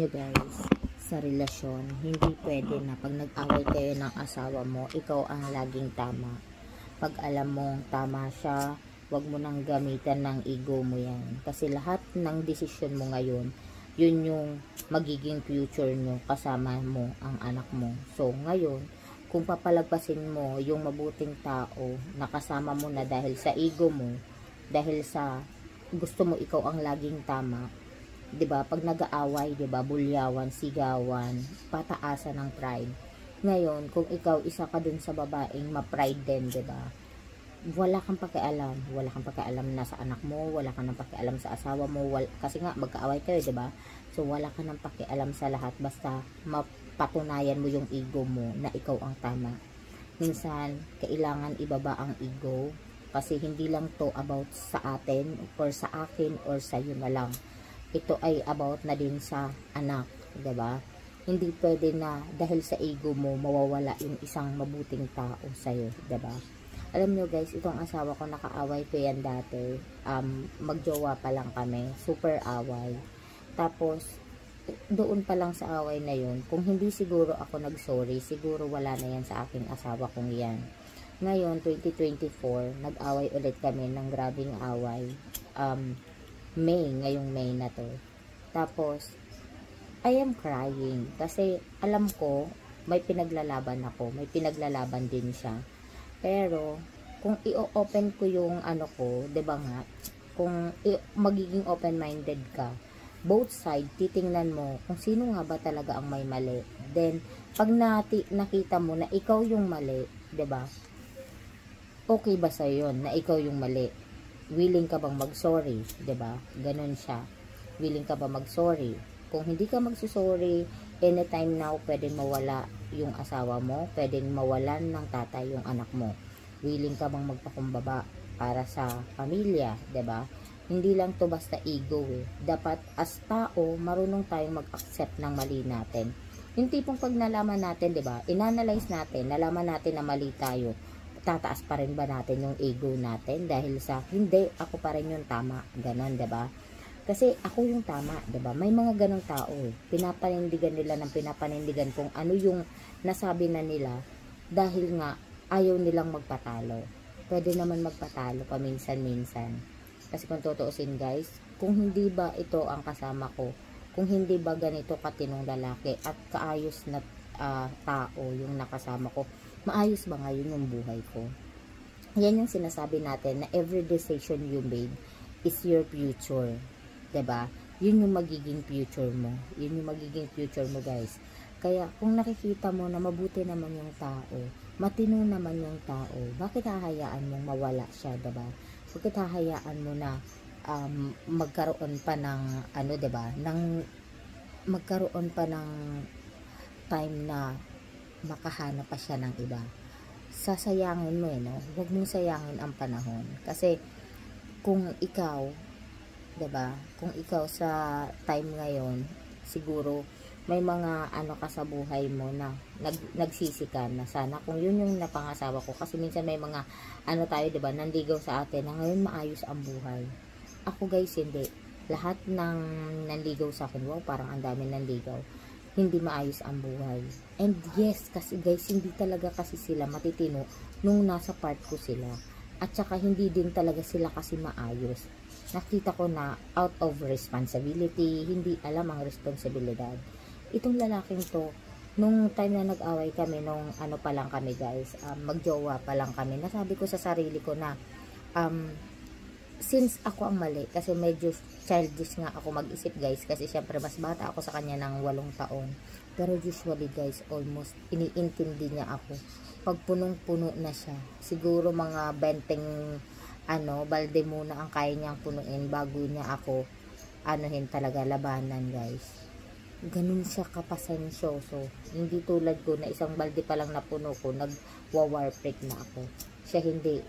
Nyo guys, sa relasyon, hindi pwede na pag nag-away kayo ng asawa mo, ikaw ang laging tama. Pag alam mong tama siya, wag mo nang gamitan ng ego mo yan. Kasi lahat ng desisyon mo ngayon, yun yung magiging future nyo, kasama mo ang anak mo. So ngayon, kung papalagpasin mo yung mabuting tao na kasama mo na dahil sa ego mo, dahil sa gusto mo ikaw ang laging tama, 'di ba? Pag nag-aaway, 'di ba? Bulyawan, sigawan, pataasan ng pride. Ngayon, kung ikaw isa ka dun sa babaeng ma-pride din, 'di ba? Wala kang pakialam, na sa anak mo, wala kang pakialam sa asawa mo, kasi nga magkaaway kayo, 'di ba? So wala kang pakialam sa lahat basta mapatunayan mo yung ego mo na ikaw ang tama. Minsan, kailangan ibaba ang ego kasi hindi lang to about sa atin or sa akin or sa iyo na lang. Ito ay about na din sa anak, 'di ba? Hindi pwede na dahil sa ego mo mawawala yung isang mabuting tao sa iyo, 'di ba? Alam nyo guys, itong asawa ko nakaaway ko yan dati. Magjowa pa lang kami, super away. Tapos doon pa lang sa away na yun, kung hindi siguro ako nag-sorry, siguro wala na yan sa aking asawa kong yan. Ngayon, 2024, nag-away ulit kami ng grabing away. Ngayong May na to. Tapos, I am crying. Kasi, alam ko, may pinaglalaban ako. May pinaglalaban din siya. Pero, kung i-open ko yung ano ko, 'di ba nga, kung magiging open-minded ka, both side, titingnan mo kung sino nga ba talaga ang may mali. Then, pag nakita mo na ikaw yung mali, 'di ba? Okay ba sa 'yon na ikaw yung mali? Willing ka bang mag-sorry, 'di ba? Ganun siya. Willing ka ba mag-sorry? Kung hindi ka magsusorry, anytime now pwedeng mawala yung asawa mo, pwedeng mawalan ng tatay yung anak mo. Willing ka bang magpakumbaba para sa pamilya, 'di ba? Hindi lang to basta ego eh. Dapat as tao, marunong tayong mag-accept ng mali natin. Yung tipong pag nalaman natin, 'di ba? Inanalyze natin, nalaman natin na mali tayo. Tataas pa rin ba natin yung ego natin dahil sa hindi, ako pa rin yung tama, ganon, 'di ba? Kasi ako yung tama, 'di ba? May mga ganong tao eh. Pinapanindigan nila ng pinapanindigan kung ano yung nasabi na nila dahil nga ayaw nilang magpatalo. Pwede naman magpatalo paminsan-minsan. Kasi kung tutuusin guys, kung hindi ba ito ang kasama ko, kung hindi ba ganito katinong lalaki at kaayos na tao yung nakasama ko, maayos ba ngayon yung buhay ko? Yan yung sinasabi natin na every decision you made is your future. 'Di ba? Yun yung magiging future mo. Yun yung magiging future mo, guys. Kaya kung nakikita mo na mabuti naman yung tao, matino naman yung tao, bakit hahayaan mong mawala siya, 'di ba? Bakit hahayaan mo na magkaroon pa ng ano, 'di ba? Magkaroon pa ng time na makahanap pa siya ng iba. Sasayangin mo no? Huwag mong sayangin ang panahon. Kasi kung ikaw, 'di ba? Kung ikaw sa time ngayon, siguro may mga ano ka sa buhay mo na nagsisikan na sana kung yun yung napangasawa ko. Kasi minsan may mga ano tayo, 'di ba? Nanligaw sa atin na ngayon maayos ang buhay. Ako guys, hindi. Lahat ng nanligaw sa akin, wow, parang ang dami nanligaw. Hindi maayos ang buhay. And yes, kasi guys, hindi talaga kasi sila matitino nung nasa part ko sila. At saka hindi din talaga sila kasi maayos. Nakita ko na out of responsibility, hindi alam ang responsibilidad. Itong lalaking to, nung time na nag-away kami, nung ano pa lang kami guys, magjowa pa lang kami, nasabi ko sa sarili ko na, since ako ang mali, kasi medyo childish nga ako mag-isip guys, kasi syempre mas bata ako sa kanya ng 8 taon. Pero usually guys, almost iniintindi niya ako. Pag punong-puno na siya, siguro mga 20 balde muna ang kaya niyang punuin bago niya ako anuhin talaga, labanan guys. Ganun siya kapasensyoso. Hindi tulad ko na isang balde pa lang napuno ko, nag-war break na ako. Siya hindi.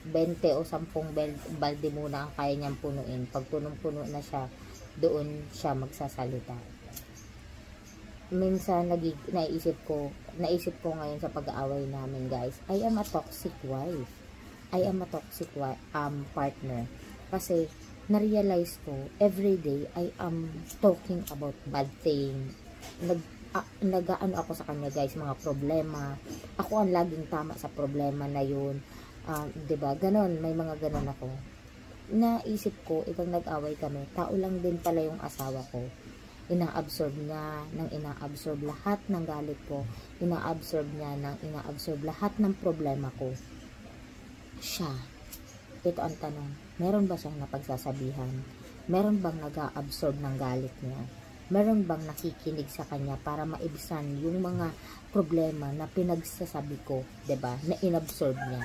20 o 10 balde muna ang kaya niyang punuin. Pag punong-puno na siya, doon siya magsasalita. Minsan naisip ko ngayon sa pag-aaway namin guys, I am a toxic wife. I am a toxic partner. Kasi na-realize ko, everyday, I am talking about bad thing. Nag-ano ako sa kanya guys, mga problema. Ako ang laging tama sa problema na yun. 'Di ba? Ganon, may mga ganon ako. Naisip ko, itong nag-away kami, tao lang din pala yung asawa ko. Ina-absorb niya, ina-absorb lahat ng galit ko. Ina-absorb niya, ina-absorb lahat ng problema ko. Siya. Ito ang tanong, meron ba siyang napagsasabihan? Meron bang nag-a-absorb ng galit niya? Meron bang nakikinig sa kanya para maibsan yung mga problema na pinagsasabi ko, 'di ba? Na inabsorb niya.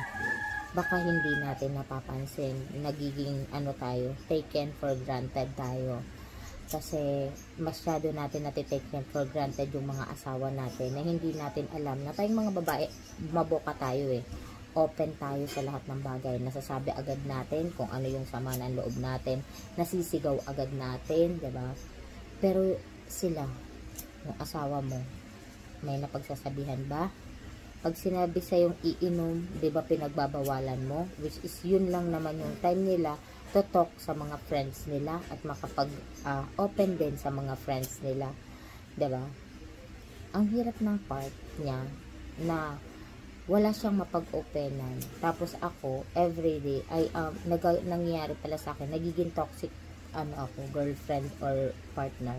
Baka hindi natin napapansin, nagiging tayo, taken for granted tayo. Kasi masyado natin natitake for granted yung mga asawa natin na hindi natin alam na tayong mga babae, maboka tayo open tayo sa lahat ng bagay. Nasasabi agad natin kung ano yung sama ng loob natin. Nasisigaw agad natin, 'di ba? Pero sila, yung asawa mo, may napagsasabihan ba? Pag sinabi sa yung iinom, 'di ba pinagbabawalan mo? Which is yun lang naman yung time nila to talk sa mga friends nila at makapag open din sa mga friends nila, 'di ba? Ang hirap ng part niya na wala siyang mapag-openan. Tapos ako, everyday, ay nangyayari pala sa akin, nagiging toxic ako, girlfriend or partner.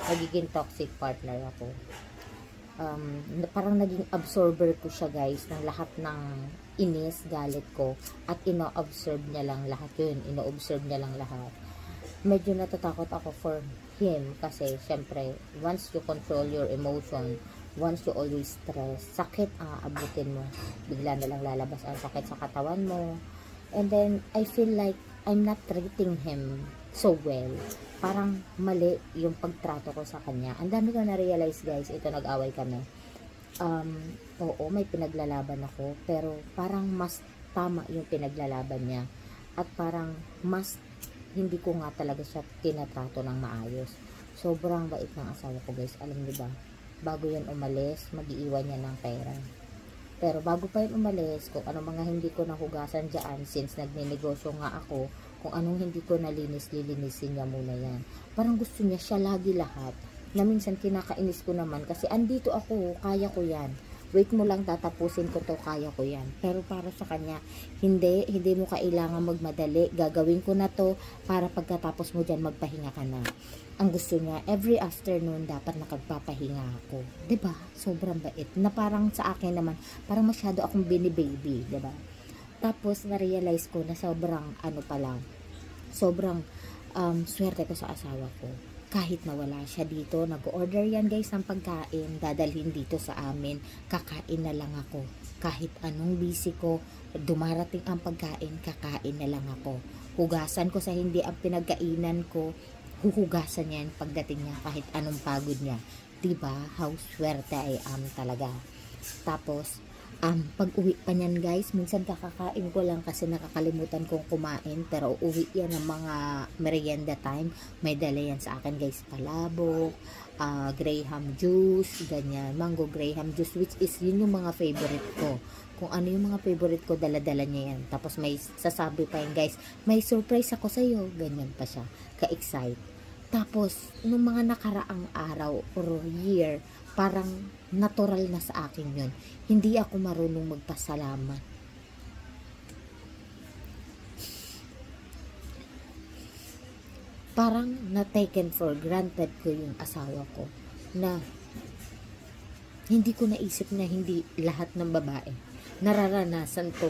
Nagiging toxic partner ako. Parang naging absorber ko siya guys, ng lahat ng inis, galit ko, at ino-observe niya lang lahat yun. Ino-observe niya lang lahat. Medyo natatakot ako for him kasi syempre, once you control your emotion, once you always stress, sakit ang aabutin mo. Bigla na lang lalabas ang sakit sa katawan mo. And then, I feel like I'm not treating him so well. Parang mali yung pagtrato ko sa kanya. Ang dami ko na-realize guys, ito nag-away kami. Oo, may pinaglalaban ako, pero parang mas tama yung pinaglalaban niya. At parang mas hindi ko nga talaga siya tinatrato ng maayos. Sobrang bait ng asawa ko guys, alam niyo ba? Bago yan umalis, mag-iiwan niya ng pera. Pero bago pa yun umalis, kung ano mga hindi ko nahugasan dyan, since nagninegosyo nga ako, kung anong hindi ko nalinis, lilinisin niya muna yan. Parang gusto niya siya lagi lahat. Na minsan kinakainis ko naman kasi andito ako, kaya ko yan. Wait mo lang, tatapusin ko to, kaya ko yan. Pero para sa kanya, hindi mo kailangan magmadali. Gagawin ko na to para pagkatapos mo dyan, magpahinga ka na. Ang gusto niya, every afternoon dapat nakagpapahinga ako. 'Di ba? Sobrang bait. Na parang sa akin naman, parang masyado akong bini-baby, 'di ba? Tapos na-realize ko na sobrang sobrang swerte ko sa asawa ko. Kahit na wala siya dito, nag-order yan guys ng pagkain, dadalhin dito sa amin, kakain na lang ako. Kahit anong busy ko, dumarating ang pagkain, kakain na lang ako. Hugasan ko sa hindi ang pinagkainan ko, huhugasan niya pagdating niya kahit anong pagod niya. Diba? How swerte I am talaga. Tapos, pag uwi pa niyan guys, minsan kakakain ko lang kasi nakakalimutan kong kumain, pero uwi yan ng mga merienda time, may dala yan sa akin guys, palabok, graham juice, ganyan, mango graham juice, which is yun yung mga favorite ko. Kung ano yung mga favorite ko, dala-dala niya yan. Tapos may sasabi pa yan guys, may surprise ako sa'yo, ganyan pa siya, ka-excite. Tapos, nung mga nakaraang araw or year, parang natural na sa akin yun. Hindi ako marunong magpasalamat. Parang na-taken for granted ko yung asawa ko na hindi ko naisip na hindi lahat ng babae nararanasan to.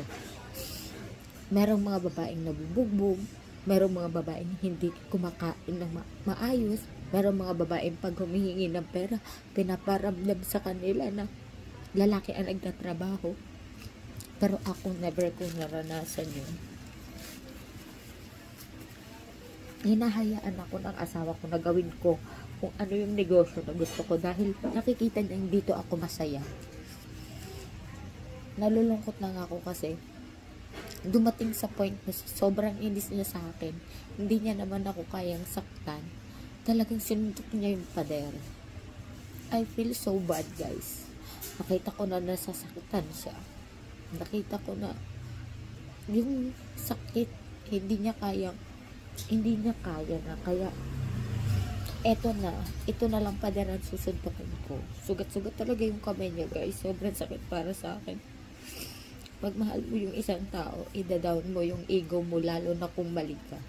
Merong mga babaeng nabubugbog, merong mga babaeng hindi kumakain ng maayos, merong mga babaeng pag humihingi ng pera, pinaparamdam sa kanila na lalaki ang nagtatrabaho. Pero ako never ko naranasan yun. Hinahayaan ako ng asawa ko na gawin ko kung ano yung negosyo na gusto ko dahil nakikita niya dito ako masaya. Nalulungkot lang ako kasi dumating sa point na sobrang inis niya sa akin. Hindi niya naman ako kayang saktan. Talagang sinuntok niya yung pader. I feel so bad guys. Nakita ko na nasasaktan siya. Nakita ko na yung sakit hindi niya kayang hindi niya kaya na, kaya ito na lang padaran susuntukin ko. Sugat-sugat talaga yung kamay niya, guys. Sobrang sakit para sa akin. Pag mahal mo yung isang tao, ida-down mo yung ego mo, lalo na kung mali ka.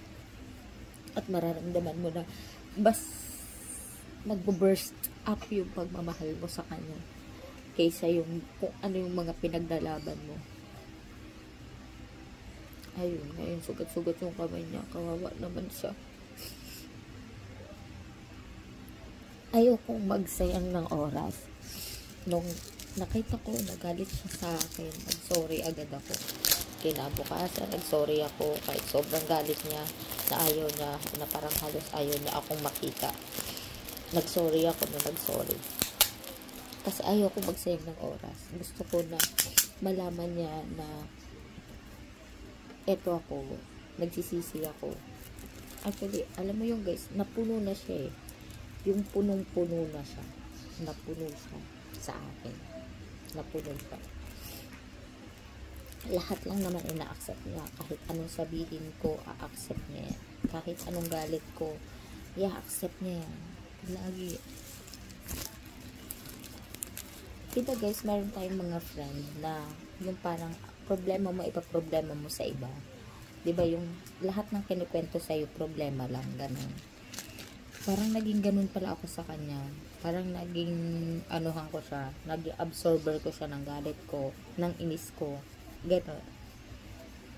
At mararamdaman mo na magbo-burst up yung pagmamahal mo sa kanya kaysa yung kung ano yung mga pinaglalaban mo. Ayun, ngayon sugat-sugat yung kamay niya. Kawawa naman siya. Ayokong magsayang ng oras. Nung nakita ko, nagalit siya sa akin, nag-sorry agad ako. Kinabukasan, nag-sorry ako kahit sobrang galit niya, na ayaw niya, na parang halos ayaw niya akong makita. Nag-sorry ako na nag-sorry. Kasi ayaw ko magsayang ng oras. Gusto ko na malaman niya na eto ako, nagsisisi ako. Actually, alam mo yung guys, napuno na siya eh. Yung punong-puno na siya. Napuno siya sa akin. Napuno siya. Lahat lang naman ina-accept niya. Kahit anong sabihin ko, a-accept niya yan. Kahit anong galit ko, i-accept niya yan. Lagi. Diba guys, meron tayong mga friend na yung parang problema mo, ipa-problema mo sa iba. Diba yung lahat ng kinukwento sa'yo, problema lang, ganun. Parang naging ganun pala ako sa kanya. Parang naging anuhan ko siya, naging absorber ko siya ng galit ko, ng inis ko. Ganun.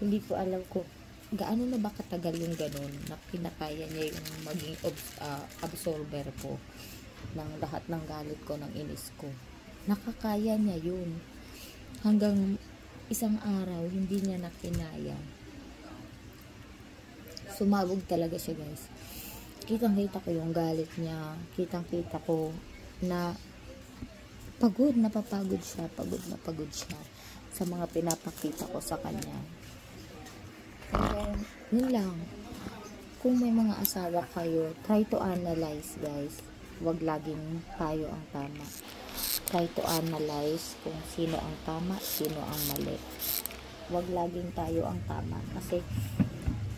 Hindi ko alam ko gaano na ba katagal yung ganun na pinakaya niya yung maging absorber ko ng lahat ng galit ko, ng inis ko. Nakakaya niya yun. Hanggang isang araw, hindi niya nakinaya. Sumabog talaga siya guys. Kitang-kita ko yung galit niya. Kitang-kita ko na napapagod siya. Pagod siya sa mga pinapakita ko sa kanya. And yun lang. Kung may mga asawa kayo, try to analyze guys. Huwag laging tayo ang tama. Try to analyze kung sino ang tama, sino ang mali. Huwag laging tayo ang tama. Kasi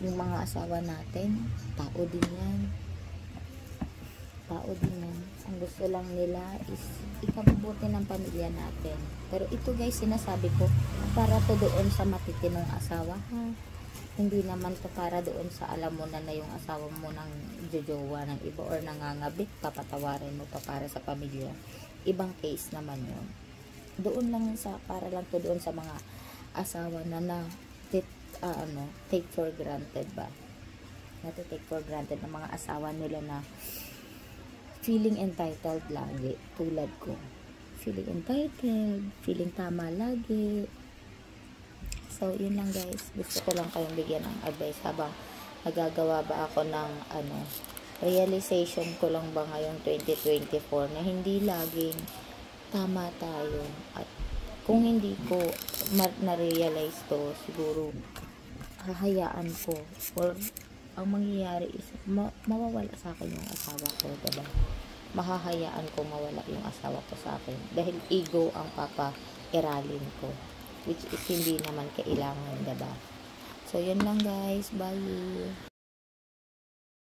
yung mga asawa natin, tao din yan. Tao din yan. Ang gusto lang nila is ikabubuti ng pamilya natin. Pero ito guys, sinasabi ko, para to doon sa matitinong asawa ha. Hindi naman to para doon sa alam mo na yung asawa mo nang jojowa ng iba or nangangabit, papatawarin mo pa para sa pamilya. Ibang case naman yun. Doon lang para lang to doon sa mga asawa na take for granted ba? Take for granted ng mga asawa nila na feeling entitled lagi, tulad ko. Feeling entitled, feeling tama lagi. So, yun lang guys. Gusto ko lang kayong bigyan ng advice habang nagagawa ba ako ng realization ko lang ba ngayong 2024 na hindi laging tama tayo. At kung hindi ko na-realize to, siguro hahayaan ko or ang mangyayari is mawawala sa akin yung asawa ko, diba? Mahahayaan ko mawala yung asawa ko sa akin dahil ego ang papa-iralin ko, which is hindi naman kailangan, diba? So yun lang guys, bye.